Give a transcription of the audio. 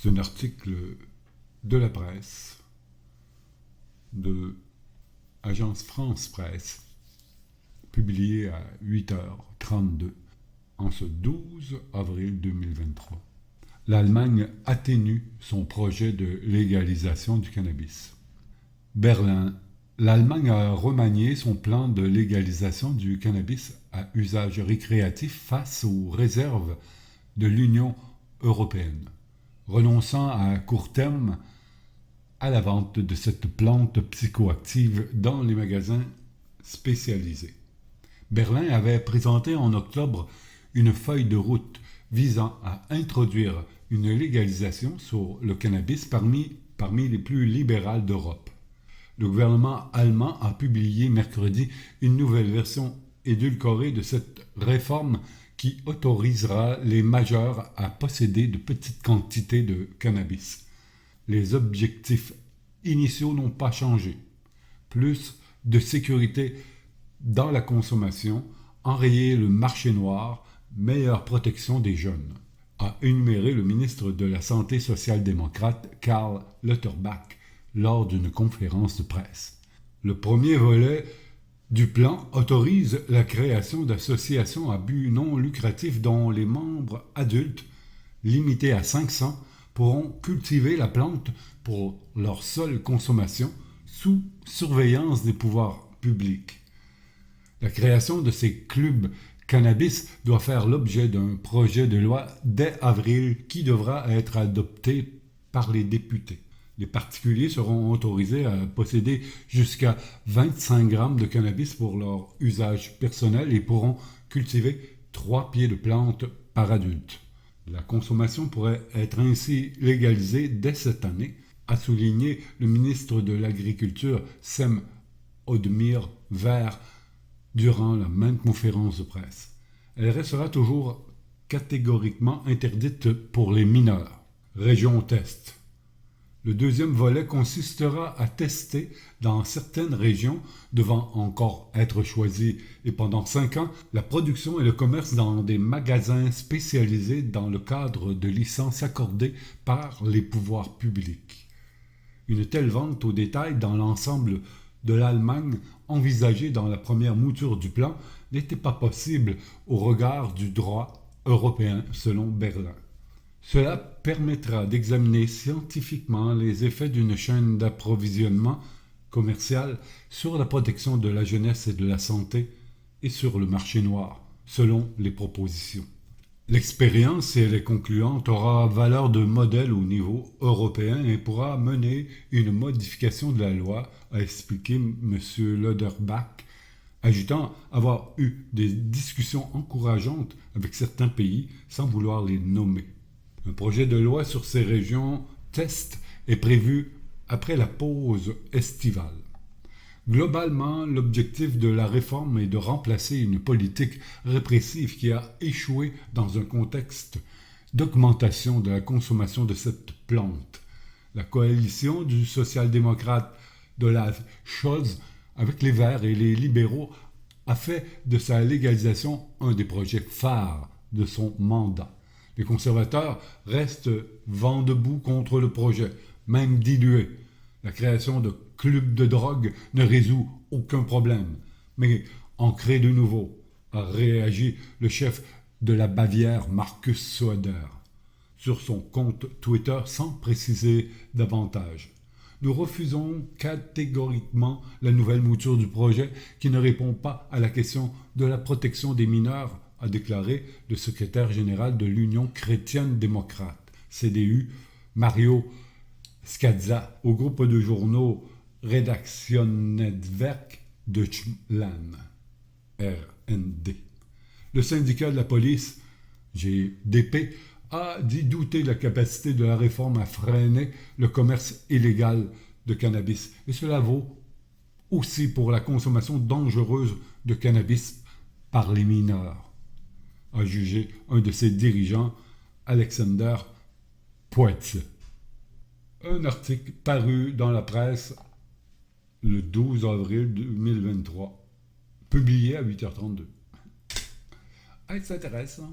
C'est un article de la presse, de Agence France Presse, publié à 8h32 en ce 12 avril 2023. L'Allemagne atténue son projet de légalisation du cannabis. Berlin. L'Allemagne a remanié son plan de légalisation du cannabis à usage récréatif face aux réserves de l'Union européenne, renonçant à court terme à la vente de cette plante psychoactive dans les magasins spécialisés. Berlin avait présenté en octobre une feuille de route visant à introduire une légalisation sur le cannabis parmi les plus libérales d'Europe. Le gouvernement allemand a publié mercredi une nouvelle version édulcorée de cette réforme qui autorisera les majeurs à posséder de petites quantités de cannabis. Les objectifs initiaux n'ont pas changé. Plus de sécurité dans la consommation, enrayer le marché noir, meilleure protection des jeunes, a énuméré le ministre de la Santé social-démocrate Karl Lauterbach lors d'une conférence de presse. Le premier volet du plan autorise la création d'associations à but non lucratif dont les membres adultes, limités à 500, pourront cultiver la plante pour leur seule consommation sous surveillance des pouvoirs publics. La création de ces clubs cannabis doit faire l'objet d'un projet de loi dès avril qui devra être adopté par les députés. Les particuliers seront autorisés à posséder jusqu'à 25 grammes de cannabis pour leur usage personnel et pourront cultiver 3 pieds de plante par adulte. La consommation pourrait être ainsi légalisée dès cette année, a souligné le ministre de l'Agriculture Sem Odmir Ver durant la même conférence de presse. Elle restera toujours catégoriquement interdite pour les mineurs. Région test. Le deuxième volet consistera à tester dans certaines régions devant encore être choisies et pendant 5 ans la production et le commerce dans des magasins spécialisés dans le cadre de licences accordées par les pouvoirs publics. Une telle vente au détail dans l'ensemble de l'Allemagne envisagée dans la première mouture du plan n'était pas possible au regard du droit européen selon Berlin. Cela permettra d'examiner scientifiquement les effets d'une chaîne d'approvisionnement commercial sur la protection de la jeunesse et de la santé et sur le marché noir, selon les propositions. L'expérience, si elle est concluante, aura valeur de modèle au niveau européen et pourra mener une modification de la loi, a expliqué M. Lauterbach, ajoutant avoir eu des discussions encourageantes avec certains pays sans vouloir les nommer. Un projet de loi sur ces régions test est prévu après la pause estivale. Globalement, l'objectif de la réforme est de remplacer une politique répressive qui a échoué dans un contexte d'augmentation de la consommation de cette plante. La coalition du social-démocrate Olaf Scholz avec les Verts et les libéraux a fait de sa légalisation un des projets phares de son mandat. Les conservateurs restent vent debout contre le projet, même dilué. La création de clubs de drogue ne résout aucun problème, mais en crée de nouveaux, a réagi le chef de la Bavière, Markus Söder, sur son compte Twitter sans préciser davantage. Nous refusons catégoriquement la nouvelle mouture du projet qui ne répond pas à la question de la protection des mineurs, a déclaré le secrétaire général de l'Union chrétienne-démocrate, CDU, Mario Scazza, au groupe de journaux Redaktionsnetzwerk Deutschland, RND. Le syndicat de la police, GDP, a dit douter de la capacité de la réforme à freiner le commerce illégal de cannabis. Et cela vaut aussi pour la consommation dangereuse de cannabis par les mineurs, a jugé un de ses dirigeants, Alexander Poetz. Un article paru dans la presse le 12 avril 2023, publié à 8h32. C'est intéressant.